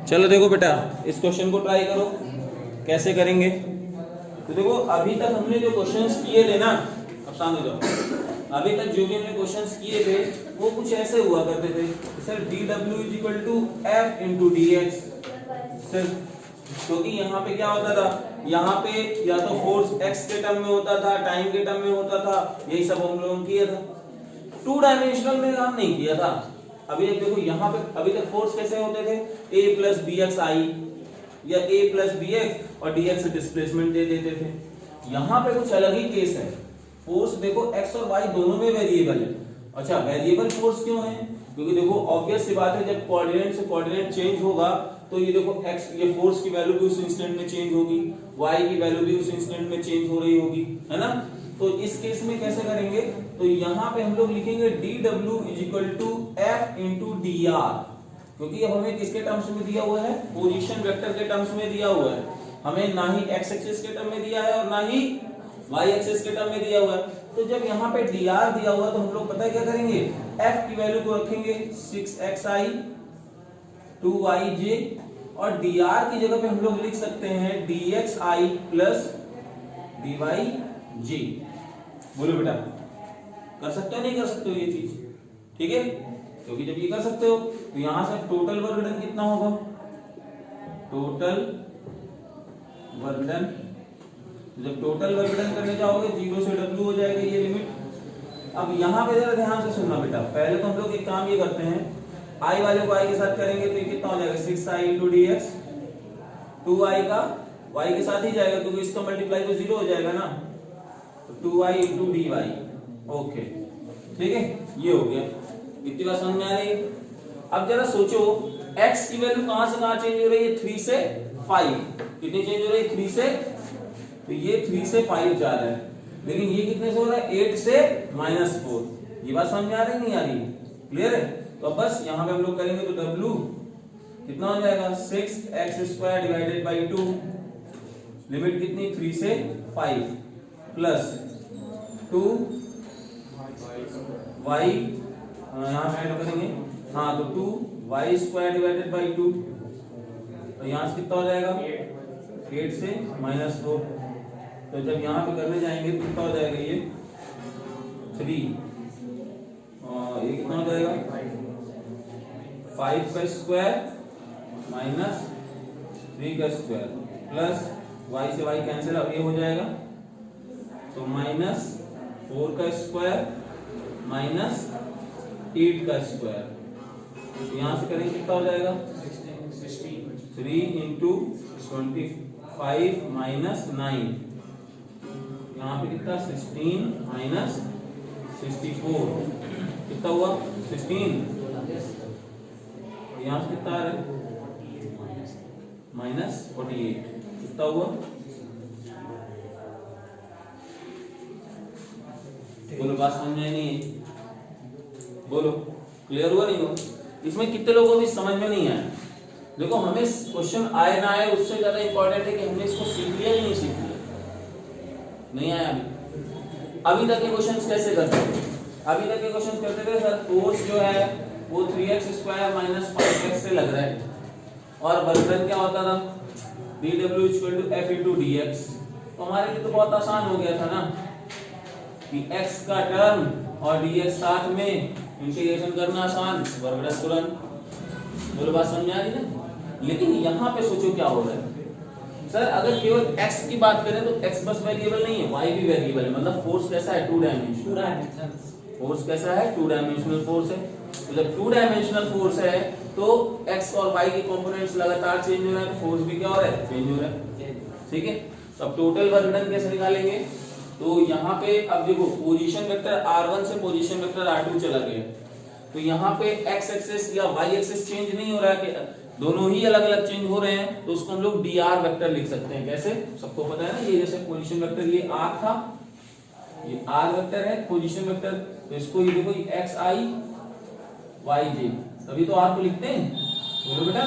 चलो देखो बेटा, इस क्वेश्चन को ट्राई करो, कैसे करेंगे। तो देखो अभी तक हमने जो क्वेश्चंस किए थे ना, अब सामने जाओ, अभी तक जो भी हमने क्वेश्चंस किए थे वो कुछ ऐसे हुआ करते थे, sir dw is equal to f into dx, क्योंकि यहाँ पे क्या होता था, यहाँ पे या तो फोर्स x के टर्म में होता था, टाइम के टर्म में होता था, यही सब हम लोगों ने किया था, टू डायमेंशनल में काम नहीं किया था। अभी तक देखो यहाँ पे अभी तक फोर्स कैसे होते थे, a प्लस बी एक्स आई या a प्लस बी एक्स और dx डिस्प्लेसमेंट दे देते थे। यहाँ पे कुछ अलग ही केस है, फोर्स देखो x और y दोनों में वेरिएबल है। अच्छा, वेरिएबल फोर्स क्यों है, क्योंकि देखो ऑब्वियस सी बात है, जब कोऑर्डिनेट से कोऑर्डिनेट चेंज होगा तो ये देखो x, ये फोर्स की वैल्यू भी उस इंस्टेंट में चेंज होगी, y की वैल्यू भी उस इंस्टेंट में चेंज हो रही होगी, है ना। तो इस केस में कैसे करेंगे, तो यहाँ पे हम लोग लिखेंगे dw is equal to f into dr, क्योंकि अब हमें किसके टर्म्स में दिया हुआ है, पोजीशन वेक्टर के टर्म्स में दिया हुआ है, हमें ना ही x एक्सिस के टर्म में दिया है और ना ही y एक्सिस के टर्म में दिया हुआ है। तो जब यहाँ पे dr दिया हुआ तो हम लोग पता है क्या करेंगे, f की वैल्यू को रखेंगे 6xi 2yj और dr की जगह पे हम लोग लिख सकते हैं dxi प्लस dyj। बोलो बेटा, कर सकते हो नहीं कर सकते हो ये चीज, ठीक है, क्योंकि जब ये कर सकते हो तो यहां से टोटल वर्क डन कितना होगा, टोटल वर्क डन, जब टोटल वर्क डन करने जाओगे 0 से w हो जाएगा ये लिमिट। अब यहाँ पे जरा ध्यान से सुनना बेटा, पहले तो हम लोग एक काम ये करते हैं, i वाले को i के साथ करेंगे तो ये कितना हो जाएगा 6i इंटू dx, 2i का y के साथ ही जाएगा क्योंकि इसका मल्टीप्लाई तो 0 हो जाएगा ना, तो 2i इंटू dy। ओके ठीक है, ये हो गया, इतनी बात समझ में आ रही है। अब जरा सोचो x की वैल्यू कहां से कहां चेंज हो रही है, 3 से 5, कितनी चेंज हो रही है 3 से, तो ये 3 से 5 जा रहा है, लेकिन ये कितने से हो रहा है 8 से -4। ये बात समझ में आ रही नहीं आ रही, क्लियर है। तो बस यहाँ पे हम लोग करेंगे तो w कितना हो जाएगा 6x² डिवाइडेड बाई 2, लिमिट कितनी 3 से 5 प्लस 2y, यहाँ पे ऐड करेंगे, हाँ तो 2y² डिवाइडेड बाई 2, तो यहाँ से कितना हो जाएगा 8 से -4, तो जब यहाँ पे करने जाएंगे तो कितना हो जाएगा ये 3, और ये कितना हो जाएगा 5 का स्क्वायर माइनस 3 का स्क्वायर प्लस y से y कैंसिल, अब ये हो जाएगा तो -4 का स्क्वायर माइनस 8 का स्क्वायर, तो यहाँ से करेंगे कितना हो जाएगा 3 इंटू 25 माइनस 9, यहाँ पे कितना 16 माइनस 64, कितना हुआ 16, यहाँ से कितना आ रहा है -48, कितना हुआ, बोलो बात समझ में नहीं है, बोलो क्लियर हुआ नहीं हुआ। इसमें कितने लोगों को भी समझ में नहीं आया। देखो हमें क्वेश्चन आए ना आए उससे ज्यादा इंपॉर्टेंट है कि हमने इसको सीख लिया या नहीं सीख लिया, नहीं आया अभी तक के क्वेश्चंस कैसे करते थे, अभी तक के क्वेश्चंस करते थे सर फोर्स जो है वो 3x² माइनस 5x से लग रहा है, और वर्क डन क्या होता था dw equal to f into dx, तो हमारे लिए तो बहुत आसान हो गया था ना कि x का टर्म और dx साथ में इंटीग्रेशन करना आसान, वर्क डन तुरंत, बोलो बात समझ आ रही ना। लेकिन यहाँ पे सोचो क्या हो रहा है, सर अगर केवल x की बात करें तो x बस वेरिएबल नहीं है, y भी वेरिएबल है, मतलब फोर्स कैसा है 2 डायमेंशनल, फोर्स कैसा है 2 डायमेंशनल फोर्स है। तो जब 2 डायमेंशनल फोर्स है तो x और y के कंपोनेंट्स लगातार चेंज हो रहे हैं, तो फोर्स भी क्या हो रहा है चेंज हो रहा है, ठीक है। तो अब टोटल वर्क डन कैसे निकालेंगे, तो यहाँ पे अब देखो पोजीशन वेक्टर r1 से पोजीशन वेक्टर r2 चला गया, तो यहाँ पे x एक्सिस या y एक्सिस चेंज नहीं हो रहा है, कि दोनों ही अलग अलग चेंज हो रहे हैं, तो उसको हम लोग dr वेक्टर लिख सकते हैं। कैसे, सबको पता है ना, ये जैसे पोजीशन वेक्टर ये r था, ये r वेक्टर है पोजीशन वेक्टर, तो इसको ये देखो xi yj, तभी तो r को लिखते हैं, बोलो बेटा,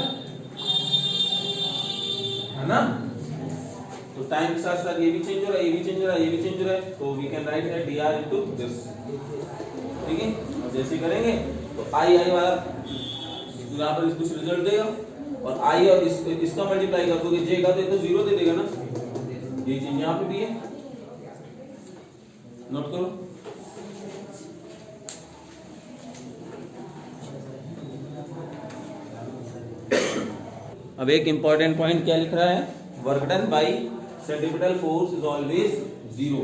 है ना। तो टाइम के साथ साथ ये भी चेंज हो रहा है, ये भी चेंज हो रहा है, ये भी चेंज हो रहा है, तो we can write that dr into this, ठीक है। और जैसे करेंगे तो आई वाला यहाँ पर कुछ रिजल्ट देगा, और आई और इसका मल्टीप्लाई कर दोगे जे का तो ये तो 0 दे देगा ना, ये चीज यहाँ पे भी है, नोट करो। अब एक इंपॉर्टेंट पॉइंट क्या लिख रहा है, work done by centripetal force is always 0।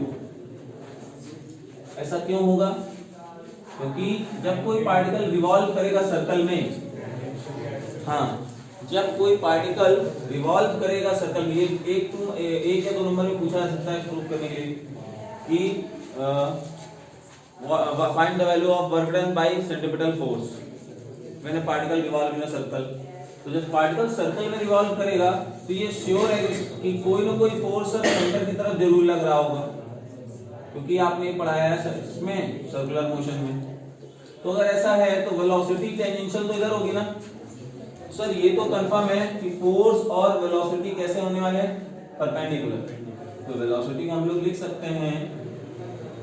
ऐसा क्यों होगा? क्योंकि जब कोई पार्टिकल रिवॉल्व करेगा सर्कल में, हाँ जब कोई पार्टिकल रिवॉल्व करेगा सर्कल में, एक या दो नंबर में पूछा जा सकता है प्रूव करने के लिए कि find the value of work done bye centripetal force when a particle revolve in a circle. तो जब पार्टिकल सर्कल में रिवॉल्व करेगा तो ये श्योर है कि कोई ना कोई फोर्स सेंटर की तरफ जरूर लग रहा होगा, क्योंकि आपने पढ़ाया है इसमें सर्कुलर मोशन में। तो अगर ऐसा है तो वेलोसिटी टेंजेंशियल तो इधर होगी ना। सर ये तो कंफर्म है कि फोर्स और वेलोसिटी कैसे होने वाले हैं, परपेंडिकुलर। तो वेलोसिटी को हम लोग लिख सकते हैं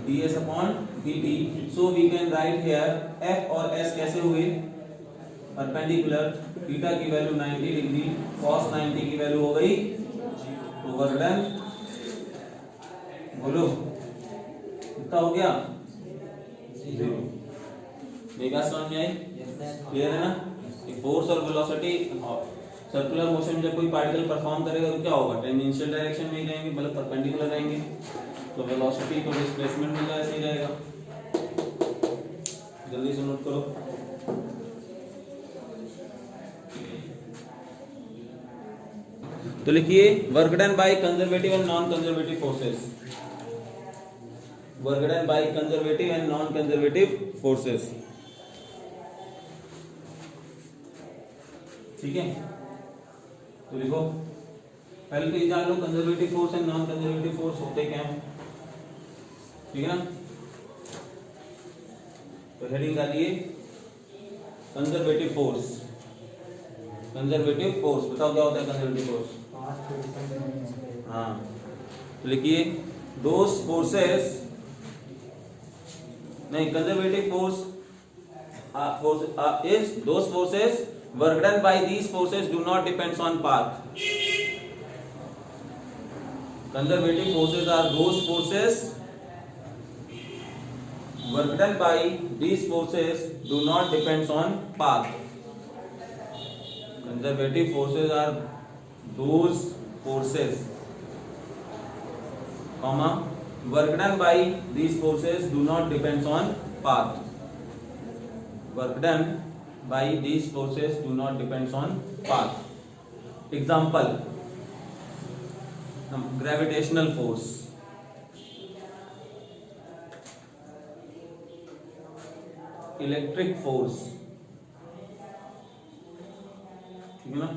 ds upon dt। So we can write here f और s कैसे हुए, परपेंडिकुलर। थीटा की वैल्यू 90 डिग्री, cos 90 की वैल्यू हो गई, तो वर्क डन बोलो कितना हो गया, 0। मेरी बात समझ में आई, क्लियर है ना? फोर्स और वेलोसिटी सर्कुलर मोशन में जब कोई पार्टिकल परफॉर्म करेगा तो क्या होगा, टेंजेंशियल डायरेक्शन में ही रहेंगे, मतलब परपेंडिकुलर रहेंगे। तो वेलोसिटी को डिस्प्लेसमेंट में ऐसे ही रहेगा। जल्दी से नोट करो। तो लिखिए work done by conservative and non conservative forces, work done by conservative and non conservative forces, ठीक है। तो लिखो पहले तो ये जान लो conservative force and non conservative force होते क्या हैं, ठीक है ना। तो हेडिंग डालिए कंजर्वेटिव फोर्स। कंजर्वेटिव फोर्स बताओ क्या होता है कंजर्वेटिव फोर्स, हाँ तो लिखिए दोस फोर्सेस, नहीं conservative force is those forces work done by these forces do not depends on path। Conservative forces are those forces work done by these forces do not depends on path। Conservative forces are those forces, comma work done by these forces do not depends on path। Work done by these forces do not depends on path। Example, gravitational force, electric force, ठीक है ना।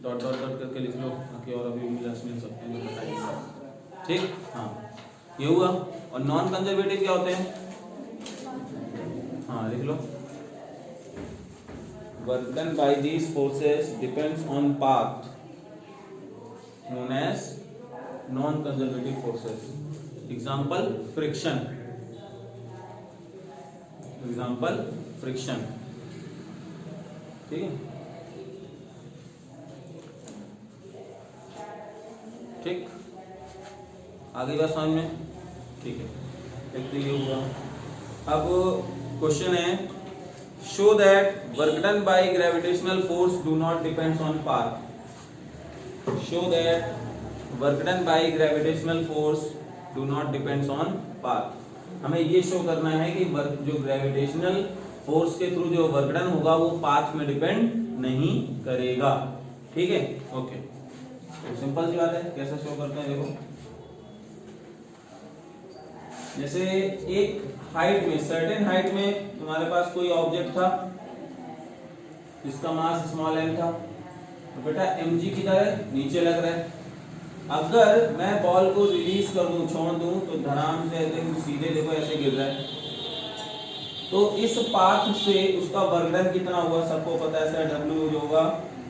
Dot dot dot करके लिख लो ताकि और अभी मिल सकते हैं जो बताइए, ठीक। हाँ ये हुआ। और नॉन कंजर्वेटिव क्या होते हैं, हाँ लिख लो work done by these forces depends on path known as non conservative forces. Example friction, example friction, ठीक है ठीक। आगे बात समझ में, ठीक है। एक तो ये हुआ। अब क्वेश्चन है show that work done by gravitational force do not depends on path. Show that work done by gravitational force do not depends on path. हमें ये शो करना है कि वर्क जो ग्रेविटेशनल फोर्स के थ्रू जो वर्क डन होगा वो पाथ में डिपेंड नहीं करेगा, ठीक है ओके। तो सिंपल सी बात है, कैसे शो करते हैं देखो। जैसे एक हाइट में, सर्टेन हाइट में तुम्हारे पास कोई ऑब्जेक्ट था जिसका मास स्मॉल m था, तो बेटा mg की तरह नीचे लग रहा है। अगर मैं बॉल को रिलीज कर दूं, छोड़ दूं, तो धड़ाम से सीधे देखो ऐसे गिर रहा है। तो इस पाथ से उसका वर्क डन कितना होगा सबको पता है सर, w जो होगा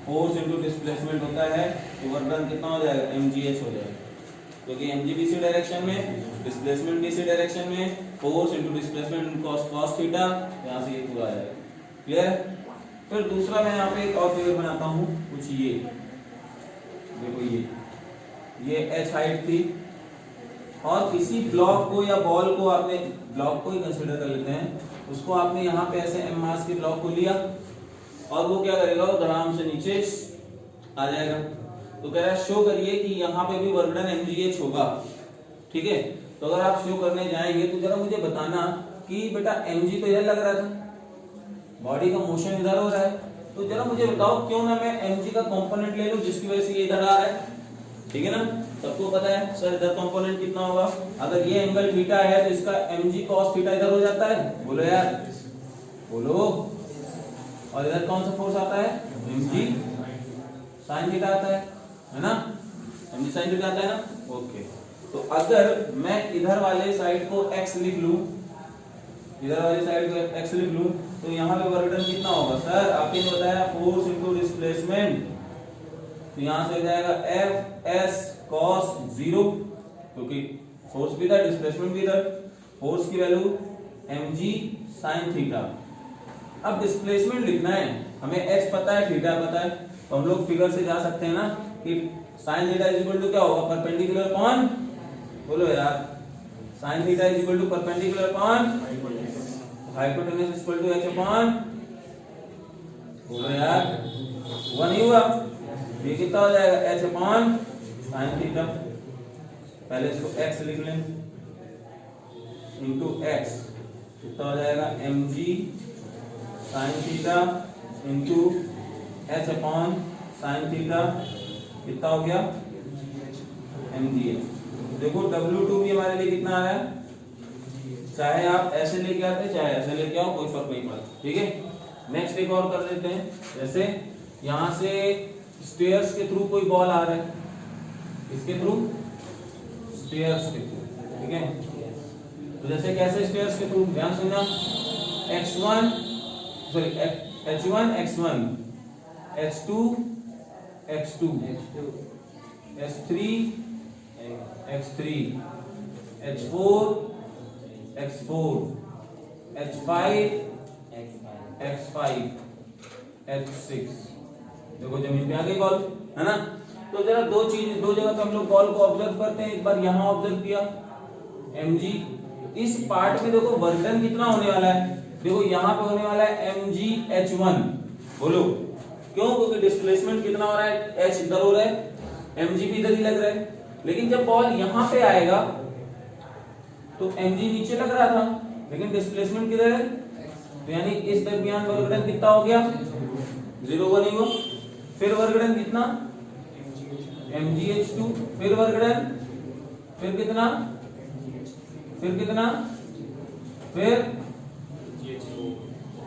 फोर्स इनटू डिस्प्लेसमेंट होता है, तो वर्क डन कितना हो जाएगा mgs हो जाएगा। क्योंकि mg bc डायरेक्शन में, डिस्प्लेसमेंट bc डायरेक्शन में, force into displacement cos theta, यहां से ये पूरा आ जाएगा। क्लियर है? फिर दूसरा मैं यहाँ पे एक और फिगर बनाता हूँ, कुछ ये देखो, ये h हाइट थी और किसी ब्लॉक को या बॉल को आपने, ब्लॉक को ही कंसीडर कर लेते हैं, उसको आपने यहाँ पे ऐसे m मास के ब्लॉक को लिया और वो क्या करेगा, वो धड़ाम से नीचे आ जाएगा। तो कह रहा है शो करिए कि यहाँ पे भी वर्क डन mgh होगा। ठीक है, तो अगर आप शो करने जाएंगे तो जरा मुझे बताना कि बेटा mg तो इधर लग रहा था, बॉडी का मोशन इधर हो रहा है, तो जरा मुझे बताओ क्यों ना मैं mg का कंपोनेंट ले लूं जिसकी वजह से ये इधर आ रहा है। ठीक है ना, सबको पता है सर इधर कंपोनेंट कितना होगा, अगर ये एंगल थीटा है तो इसका mg cos थीटा इधर हो जाता है, बोलो यार बोलो। और इधर कौन सा फोर्स आता है, mg sin थीटा आता है ना, mg sin थीटा आता है ना। ओके, तो अगर मैं इधर वाले साइड को x लिख लूं, इधर वाली साइड को x लिख लूं, तो यहाँ पे वर्क डन कितना होगा सर, आपने बताया फोर्स इनटू डिस्प्लेसमेंट, तो यहाँ से हो जाएगा एफ एस कॉस 0, क्योंकि फोर्स भी था डिस्प्लेसमेंट भी था, फोर्स की वैल्यू mg sin थीटा। अब डिस्प्लेसमेंट लिखना है, हमें x पता है थीटा पता है, तो हम लोग फिगर से जा सकते हैं ना कि sin theta is equal to क्या होगा, परपेंडिकुलर अपॉन, बोलो यार, sin theta is equal to perpendicular upon hypotenuse is equal to h upon, बोलो यार, हुआ नहीं हुआ, ये कितना हो जाएगा h अपॉन sin थीटा। पहले इसको x लिख लें इनटू x, कितना हो जाएगा mg sin theta into h upon sin theta, कितना हो गया mg। देखो W2 भी हमारे लिए कितना आया, चाहे आप ऐसे लेके आते चाहे ऐसे लेके आओ, कोई फर्क नहीं पड़ता। ठीक है, नेक्स्ट एक और कर देते हैं, जैसे यहां से स्टेयर्स के थ्रू कोई बॉल आ रहा है, इसके थ्रू, स्टेयर्स के थ्रू। ठीक है, तो जैसे कैसे स्टेयर्स के थ्रू, ध्यान सुनना, x1 sorry h1 x1, h2 x2, h3 x3, h4 x4, h5 x5, h6। देखो जमीन पे आ गई बॉल, है ना। तो जरा दो जगह पे हम लोग बॉल को ऑब्जर्व करते हैं। एक बार यहाँ ऑब्जर्व किया mg, इस पार्ट में देखो वर्क डन कितना होने वाला है, देखो यहाँ पे होने वाला है mg h1, बोलो क्यों, क्योंकि डिस्प्लेसमेंट कितना हो रहा है, h इधर हो रहा है, mg भी इधर ही लग रहा है। लेकिन जब बॉल यहाँ पे आएगा तो mg नीचे लग रहा था, लेकिन डिस्प्लेसमेंट किधर है, तो यानी इस दरमियान वर्क डन कितना हो गया, 0 1 ही हो। फिर वर्क डन कितना, mgh2, फिर वर्क डन, फिर कितना, फिर कितना, फिर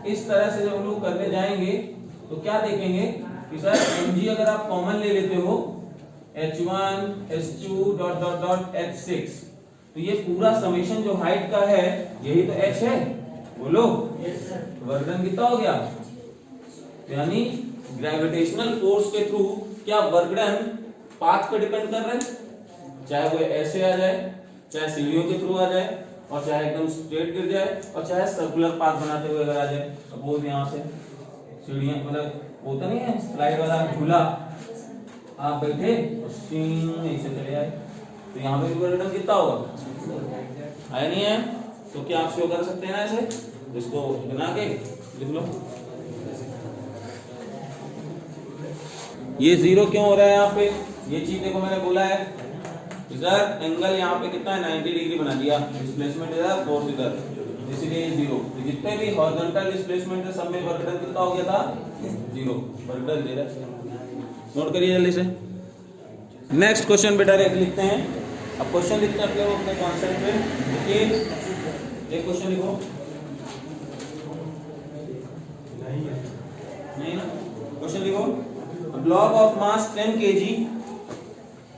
इस तरह से जब हम लोग करने जाएंगे तो क्या देखेंगे कि सर mg अगर आप कॉमन ले लेते हो h1 h2 dot dot dot h6, तो ये पूरा समेशन जो हाइट का है यही तो h है, बोलो वर्क डन कितना हो गया। यानी ग्रेविटेशनल फोर्स के थ्रू क्या वर्क डन पाथ पे डिपेंड कर रहा है, चाहे वो ऐसे आ जाए, चाहे सीढ़ियों के थ्रू आ जाए, और चाहे एकदम स्ट्रेट गिर जाए, और चाहे सर्कुलर पाथ बनाते हुए अगर आ जाए। सपोज यहाँ से सीढ़ियां, मतलब होता नहीं है स्लाइड वाला झूला, आप बैठे और ऐसे चले आए, तो यहाँ पे भी वर्क डन कितना होगा, आया नहीं है, तो क्या आप शो कर सकते हैं ना ऐसे, इसको बना के लिख लो। ये 0 क्यों हो रहा है यहाँ पे, ये चीज देखो मैंने बोला है इधर एंगल यहाँ पे कितना है 90 डिग्री बना दिया, डिस्प्लेसमेंट इधर फोर्स इधर, इसीलिए ये 0। तो जितने भी हॉरिजॉन्टल डिस्प्लेसमेंट है सब में वर्क डन कितना हो गया था, 0 वर्क डन दे रहा है। नोट करिए जल्दी से। नेक्स्ट क्वेश्चन बेटा लिखते हैं। अब क्वेश्चन लिखते हैं अपने कॉन्सेप्ट पे। देखिए एक क्वेश्चन लिखो, नहीं ना, क्वेश्चन लिखो, block of mass 10 kg,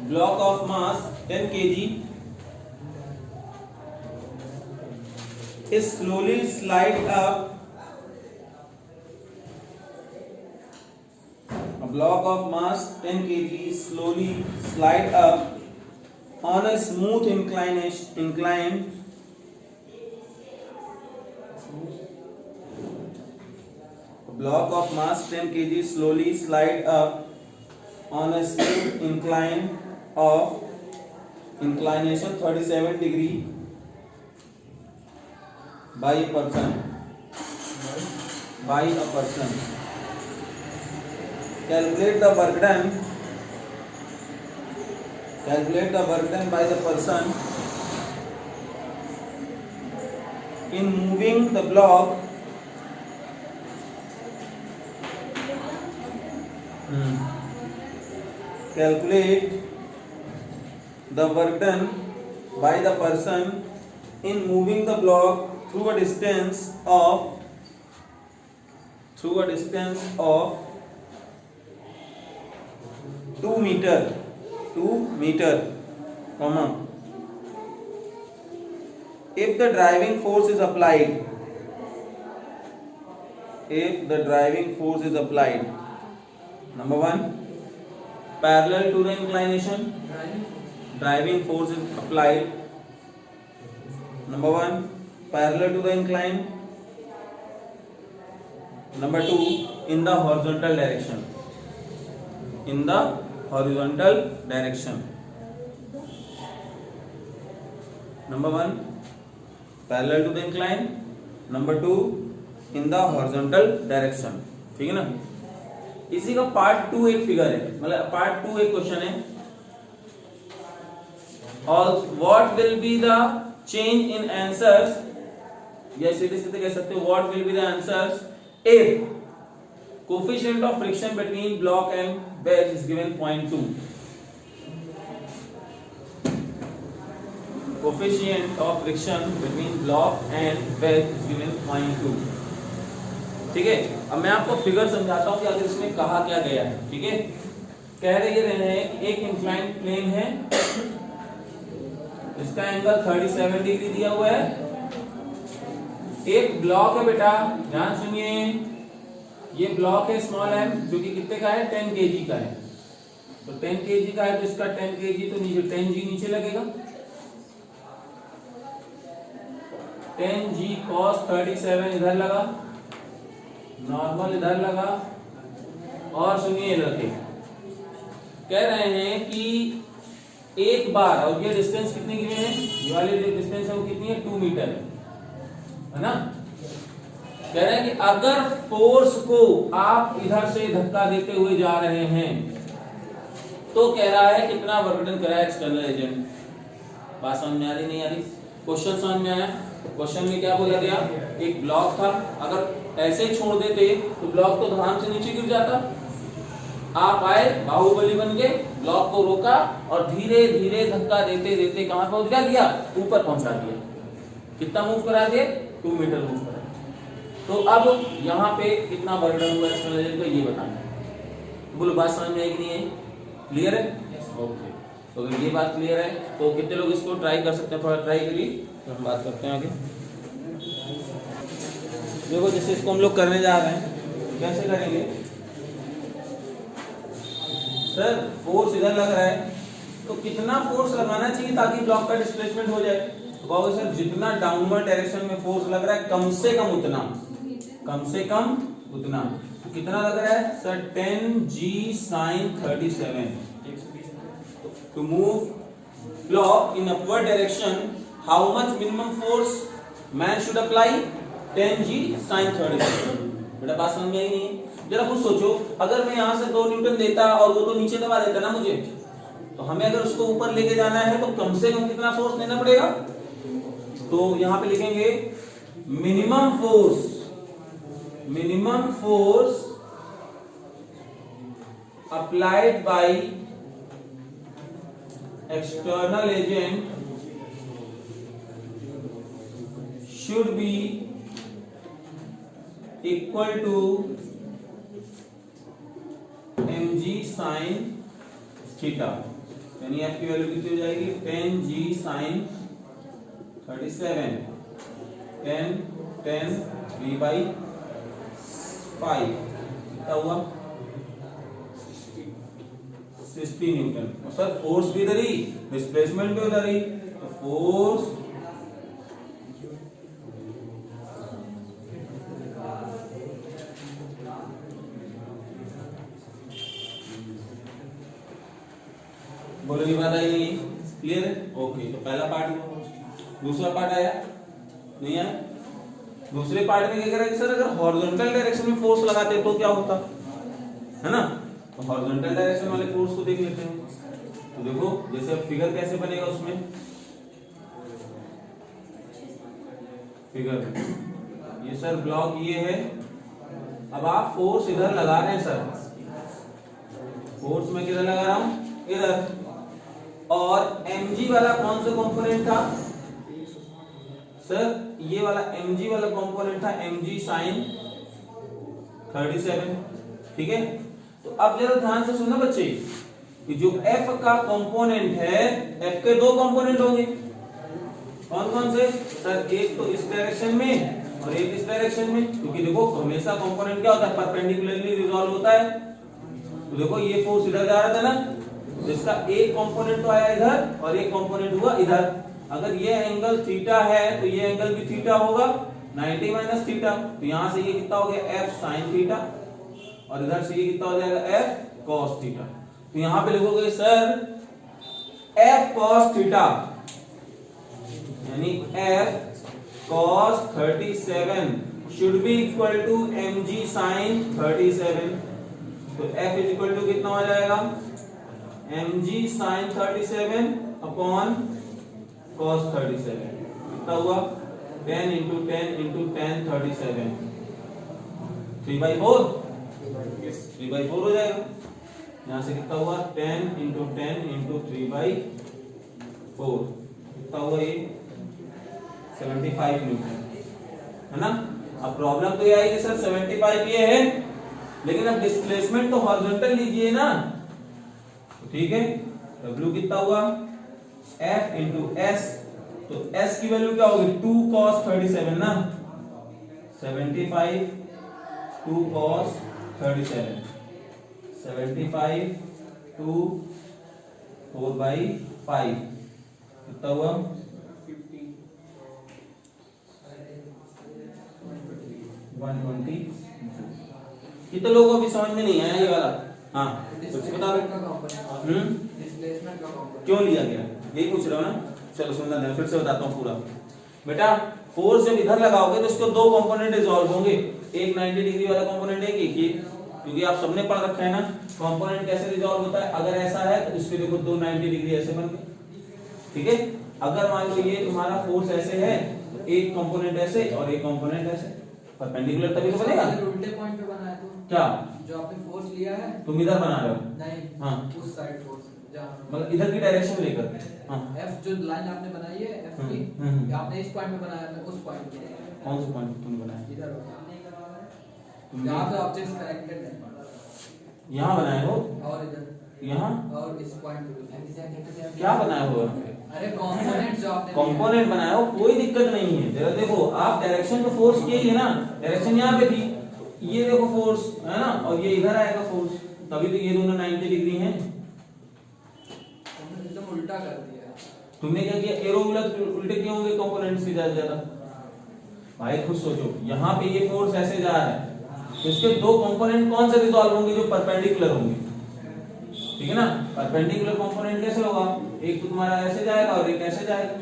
block of mass 10 kg is slowly slide up, a block of mass 10 kg slowly slide up on a smooth incline block of mass 10 kg slowly slide up on a smooth incline of inclination 37 degree by a person. Calculate the work done by the person in moving the block calculate the work done by the person in moving the block through a distance of 2 meter, comma. If the driving force is applied, number 1, parallel to the inclination, driving force is applied. Number 1, parallel to the incline. Number 2, in the horizontal direction. Number 1, parallel to the incline. Number 2, in the horizontal direction. ठीक है ना? इसी का part 2 एक figure है, मतलब part 2 एक question है. और what will be the change in answers, या सीधे सीधे कह सकते हो what will be the answers if coefficient of friction between block and bed is given 0.2. Coefficient of friction between block and bed is given 0.2. ठीक है, अब मैं आपको फिगर समझाता हूं कि अगर इसमें कहा क्या गया है. ठीक है, कह रहे हैं कि एक इंक्लाइन प्लेन है, इसका एंगल 37 डिग्री दिया हुआ है. एक ब्लॉक है बेटा, ध्यान सुनिए, ये ब्लॉक है स्मॉल m, जो कि कितने का है, 10 kg का है. तो 10 kg का है तो इसका 10 kg तो नीचे 10g नीचे लगेगा. 10g cos 37 इधर लगा, नॉर्मल इधर लगा. और सुनिए इधर के कह रहे हैं कि एक बार, और ये डिस्टेंस कितनी की है, ये वाली डिस्टेंस है वो कितनी है, 2 मीटर है ना. कह रहे हैं कि अगर फोर्स को आप इधर से धक्का देते हुए जा रहे हैं तो कह रहा है कितना वर्क डन करा है एक्सटर्नल एजेंट. बात समझ में आ रही नहीं आ रही? क्वेश्चन समझ में आया? क्वेश्चन में क्या बोला गया, एक ब्लॉक था, अगर ऐसे छोड़ देते तो ब्लॉक तो आराम से नीचे गिर जाता. आप आए, बाहुबली बन के ब्लॉक को रोका और धीरे धीरे धक्का देते देते कहां पहुंच दिया, ऊपर पहुंचा दिया. कितना मूव करा दिए, 2 मीटर मूव करा. तो अब यहाँ पे कितना वर्क डन हुआ एक्सटर्नल एजेंट का ये बताना. बोलो बात समझ में आई कि नहीं है? क्लियर है? ओके. तो अगर ये बात क्लियर है तो कितने लोग इसको ट्राई कर सकते हैं, थोड़ा ट्राई करिए, तो हम बात करते हैं आगे. देखो जैसे इसको हम लोग करने जा रहे हैं, कैसे करेंगे सर, फोर्स इधर लग रहा है तो कितना फोर्स लगाना चाहिए ताकि ब्लॉक का डिस्प्लेसमेंट हो जाए. तो कहोगे सर जितना डाउनवर्ड डायरेक्शन में फोर्स लग रहा है कम से कम उतना. तो कितना लग रहा है sir, 10g sin 37. To move block in upward direction, how much minimum force man should apply? 10g sin 37. बेटा बात समझ में आई नहीं? जरा खुद सोचो, अगर मैं यहाँ से 2 न्यूटन देता और वो तो नीचे दबा देता ना मुझे, तो हमें अगर उसको ऊपर लेके जाना है तो कम से कम कितना फोर्स देना पड़ेगा. तो यहाँ पे लिखेंगे minimum force applied by external agent should be equal to mg sin theta. यानी f की वैल्यू कितनी हो जाएगी, 10g sin 37, 10 v by 5 कितना हुआ, 60 न्यूटन। और सर फोर्स भी इधर ही, डिस्प्लेसमेंट भी उधर ही, तो फोर्स बोलो ये बात आई नहीं, क्लियर है? ओके, तो पहला पार्ट हुआ। दूसरा पार्ट आया नहीं आया? दूसरे पार्ट में क्या करेंगे सर, अगर हॉरिजॉन्टल डायरेक्शन में फोर्स लगाते तो क्या होता है ना, तो हॉरिजॉन्टल डायरेक्शन वाले फोर्स को देख लेते हैं। तो देखो जैसे अब फिगर कैसे बनेगा, उसमें फिगर ये सर ब्लॉक ये है। अब आप फोर्स इधर लगा रहे हैं सर, फोर्स में किधर लगा रहा हूं, इधर। और mg वाला कौन सा कंपोनेंट था सर, ये वाला mg वाला कंपोनेंट था mg sin 37, ठीक है। तो अब जरा ध्यान से सुनना बच्चे, कि जो f का कंपोनेंट है, f के दो कंपोनेंट होंगे, कौन कौन से सर, एक तो इस डायरेक्शन में और एक इस डायरेक्शन में, क्योंकि देखो हमेशा कंपोनेंट क्या होता है, परपेंडिकुलरली रिजॉल्व होता है। तो देखो ये फोर्स इधर जा रहा था ना, जिसका एक कंपोनेंट तो आया इधर और एक कंपोनेंट हुआ इधर। अगर ये एंगल थीटा है तो ये एंगल भी थीटा होगा, 90 माइनस थीटा। तो यहां से ये कितना हो गया, f sin थीटा, और इधर से ये कितना हो जाएगा, f cos थीटा। तो यहां पे लिखोगे सर f cos थीटा, यानी f cos 37 should be equal to mg sin 37। तो f इज इक्वल टू कितना हो जाएगा, mg sin 37 अपॉन cos 37। कितना हुआ, 10 into 10 into 10 37, 3/4, 3/4 हो जाएगा। यहाँ से कितना हुआ, 10 into 10 into 3/4, कितना हुआ ये 75 न्यूटन, है ना। अब प्रॉब्लम तो ये आएगी सर 75 ये है, लेकिन अब डिस्प्लेसमेंट तो हॉरिजॉन्टल लीजिए ना, ठीक है। W कितना हुआ, F इंटू S, तो S की वैल्यू क्या होगी, 2 cos 37 ना, 75 2 cos 37, 75 2 4/5, कितना हुआ 120। कितने लोगों को भी समझ में नहीं आया ये वाला, हाँ कुछ बता दो। क्यों लिया गया, यही पूछ रहे हो ना। चलो सुनना ध्यान, फिर से बताता हूँ पूरा। बेटा फोर्स जब इधर लगाओगे तो इसको दो कंपोनेंट रिजॉल्व होंगे, एक 90 डिग्री वाला कंपोनेंट है, एक ये, क्योंकि आप सबने पढ़ रखा है ना कंपोनेंट कैसे रिजॉल्व होता है। अगर ऐसा है तो इसके देखो दो 90 डिग्री ऐसे बन गए, ठीक है। अगर मान लो ये तुम्हारा फोर्स ऐसे है तो एक कंपोनेंट ऐसे और एक कंपोनेंट ऐसे, परपेंडिकुलर तभी तो बनेगा। उल्टे पॉइंट पे बनाया तो क्या, जो आपने फोर्स लिया है तुम इधर बना रहे हो, नहीं हाँ उस साइड फोर्स, मतलब इधर की डायरेक्शन लेकर, हाँ F जो लाइन आपने बनाई है F की, आपने इस पॉइंट पे बनाया था, उस पॉइंट पे। कौन सा पॉइंट तुमने बनाया, इधर जहां पे ऑब्जेक्ट्स कनेक्टेड है, यहाँ बनाए हो, और इधर यहाँ और इस पॉइंट पे क्या बनाया हो, अरे कंपोनेंट जो आपने कंपोनेंट बनाया हो, कोई दिक्कत नहीं है। जरा देखो आप डायरेक्शन तो फोर्स की ही है ना, डायरेक्शन यहाँ पे थी, ये देखो फोर्स है ना, और ये इधर आएगा फोर्स, तभी तो ये दोनों 90 डिग्री हैं। तुमने एकदम उल्टा कर दिया। तुमने क्या किया, एरो उल्टे क्यों होंगे कंपोनेंट से ज्यादा। भाई खुद सोचो, यहाँ पे ये फोर्स ऐसे जा रहा है, तो इसके दो कंपोनेंट कौन से रिजॉल्व होंगे, जो परपेंडिकुलर होंगे, ठीक है ना। परपेंडिकुलर कंपोनेंट कैसे होगा, एक तो तुम्हारा ऐसे जाएगा और एक ऐसे जाएगा,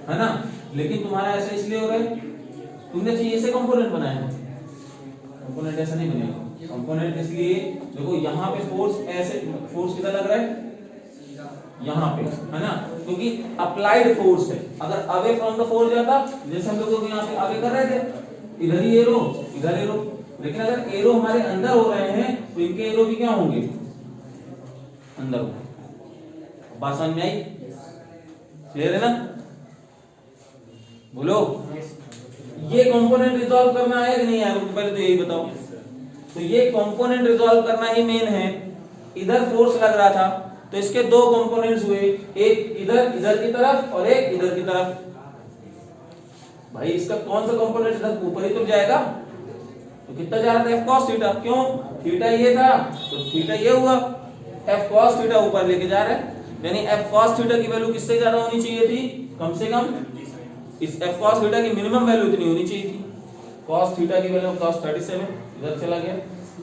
है ना। लेकिन तुम्हारा ऐसा इसलिए हो रहा है, तुमने चाहिए ऐसे कंपोनेंट बनाया, कंपोनेंट ऐसा नहीं बनेगा। कंपोनेंट इसलिए देखो यहाँ पे फोर्स ऐसे, फोर्स कितना लग रहा है यहाँ पे, है ना, क्योंकि अप्लाइड फोर्स है। अगर अवे फ्रॉम द फोर्स जाता, जैसे हम लोग यहाँ पे अवे कर रहे थे, इधर ही एरो इधर एरो, लेकिन अगर एरो हमारे अंदर हो रहे हैं तो इनके एरो भी क्या होंगे, अंदर होंगे। बात समझ में आई, क्लियर है ना, बोलो। ये कंपोनेंट रिजॉल्व करना है कि नहीं आया, पहले तो यही बताओ। तो ये कंपोनेंट रिजॉल्व करना ही मेन है। इधर फोर्स लग रहा था तो इसके दो कंपोनेंट्स हुए, एक इधर की तरफ और एक इधर की तरफ। भाई इसका कौन सा कंपोनेंट इधर ऊपर ही तो जाएगा, तो कितना जा रहा था, f cos थीटा। क्यों, थीटा ये था तो थीटा ये हुआ, f cos थीटा ऊपर लेके जा रहा है, यानी f cos थीटा की वैल्यू किससे ज्यादा होनी चाहिए थी, कम से कम इस f cos थीटा की मिनिमम वैल्यू इतनी होनी चाहिए थी, cos थीटा की वैल्यू cos 37 इधर चला गया,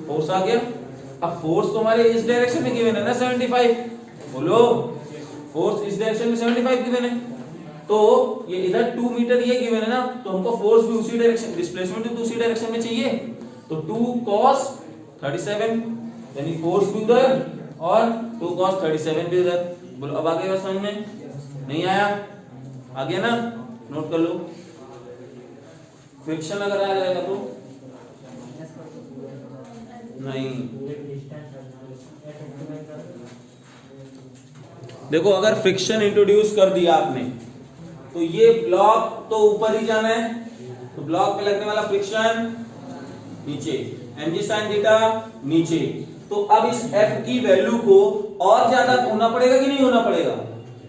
फोर्स आ गया। अब फोर्स तो हमारे इस डायरेक्शन में गिवन है ना 75, बोलो फोर्स इस डायरेक्शन में 75 गिवन है, तो ये इधर 2 मीटर ये गिवन है ना, तो हमको फोर्स भी उसी डायरेक्शन, डिस्प्लेसमेंट भी उसी डायरेक्शन में चाहिए, तो 2 cos 37 यानी फोर्स भी उधर और 2 cos 37 भी उधर। बोलो अब आगे बात समझ में नहीं आया, आ गया ना, नोट कर लो। फ्रिक्शन अगर आ जाएगा तो नहीं, देखो अगर फ्रिक्शन इंट्रोड्यूस कर दिया आपने तो ये ब्लॉक तो ऊपर ही जाना है, तो ब्लॉक पे लगने वाला फ्रिक्शन नीचे, mg sin थीटा नीचे, तो अब इस f की वैल्यू को और ज्यादा होना पड़ेगा कि नहीं होना पड़ेगा,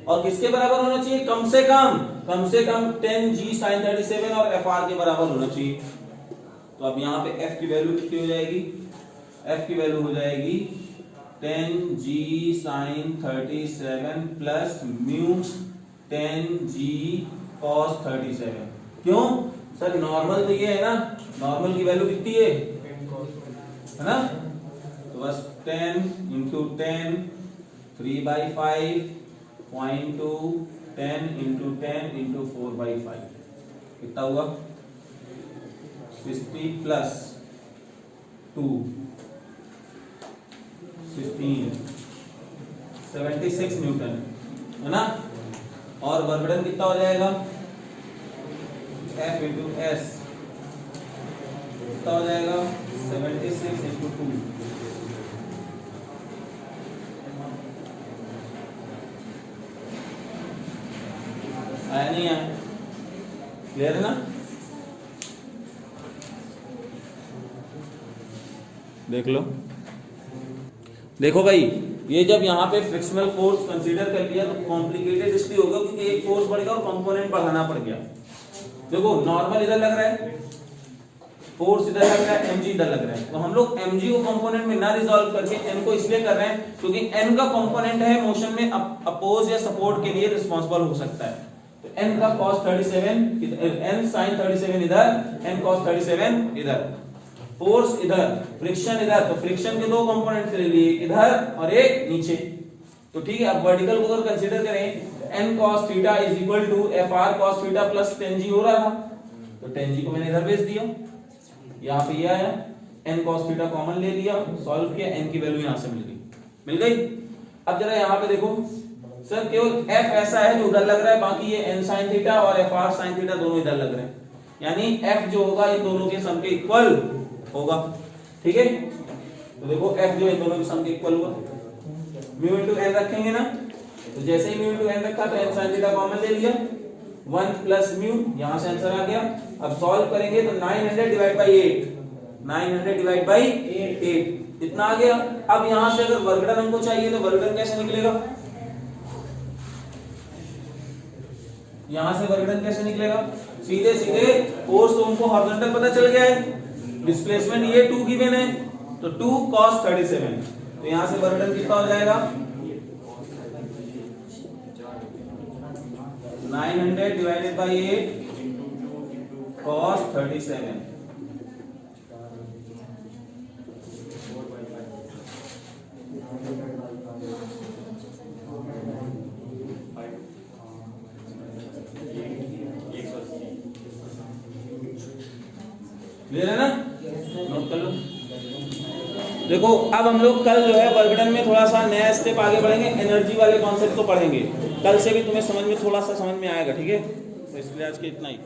और किसके बराबर होना चाहिए, कम से कम 10g sin 37 और fr के बराबर होना चाहिए। तो अब यहाँ पे f की वैल्यू कितनी हो जाएगी, f की वैल्यू हो जाएगी 10g sin 37 plus mu 10g cos 37। क्यों सर, नॉर्मल तो ये है ना, नॉर्मल की वैल्यू कितनी है ना, तो बस 10 इंटू 10 3/5 0.2 10 इंटू 10 इंटू 4/5 कितना हुआ 60 प्लस 2 16 76 न्यूटन है ना, और वर्क डन कितना हो जाएगा F इंटू एस कितना हो जाएगा 76 इंटू 2, आया नहीं आया, क्लियर है ना। देख लो, देखो भाई ये जब यहाँ पे फ्रिक्शनल फोर्स कंसीडर कर लिया तो कॉम्प्लिकेटेड इसलिए होगा क्योंकि एक फोर्स बढ़ गया और कंपोनेंट बढ़ाना पड़ गया। देखो नॉर्मल इधर लग रहा है, फोर्स इधर लग रहा है, mg इधर लग रहा है, तो हम लोग mg को कंपोनेंट में ना रिजॉल्व करके n को इसलिए कर रहे हैं क्योंकि n का कंपोनेंट है मोशन में अपोज या सपोर्ट के लिए रिस्पांसिबल हो सकता है, तो n का cos 37 n sin 37 इधर, n cos 37 इधर, फोर्स इधर, फ्रिक्शन इधर, तो फ्रिक्शन के दो कंपोनेंट ले लिए, इधर और एक नीचे, तो ठीक है। अब वर्टिकल को अगर कंसीडर करें n cos theta is equal to fr cos theta plus 10g हो रहा था, तो 10g को मैंने इधर भेज दिया, यहाँ पे ये आया, n cos थीटा कॉमन ले लिया, सॉल्व किया, n की वैल्यू यहाँ से मिल गई। अब जरा यहाँ पे देखो सर, केवल f ऐसा है जो उधर लग रहा है, बाकी ये n sin थीटा और fr sin थीटा दोनों इधर लग रहे हैं, यानी f जो होगा ये दोनों के सम के इक्वल होगा, ठीक है। तो देखो f जो है दोनों के सम के इक्वल हुआ, म्यू इनटू n रखेंगे ना, तो जैसे ही म्यू इनटू n रखा तो n sin थीटा कॉमन ले लिया, 1 प्लस म्यू, यहां से आंसर आ गया। अब सॉल्व करेंगे तो 900 डिवाइड बाय 8, 900 डिवाइड बाय 8 इतना आ गया। अब यहां से अगर वर्क डन हमको चाहिए तो वर्क डन कैसे निकलेगा, यहां से वर्क डन कैसे निकलेगा, सीधे सीधे फोर्स तो हमको हॉरिजॉन्टल पता चल गया है, डिस्प्लेसमेंट ये 2 गिवन है, तो 2 cos 37, तो यहां से वर्क डन कितना हो जाएगा 900 डिवाइडेड बाय 8 cos 37, क्लियर है ना, नोट कर लो। देखो अब हम लोग कल जो है वर्क डन में थोड़ा सा नया स्टेप आगे बढ़ेंगे, एनर्जी वाले कॉन्सेप्ट को पढ़ेंगे, कल से भी तुम्हें समझ में थोड़ा सा समझ में आएगा, ठीक है। तो इसलिए आज के इतना ही।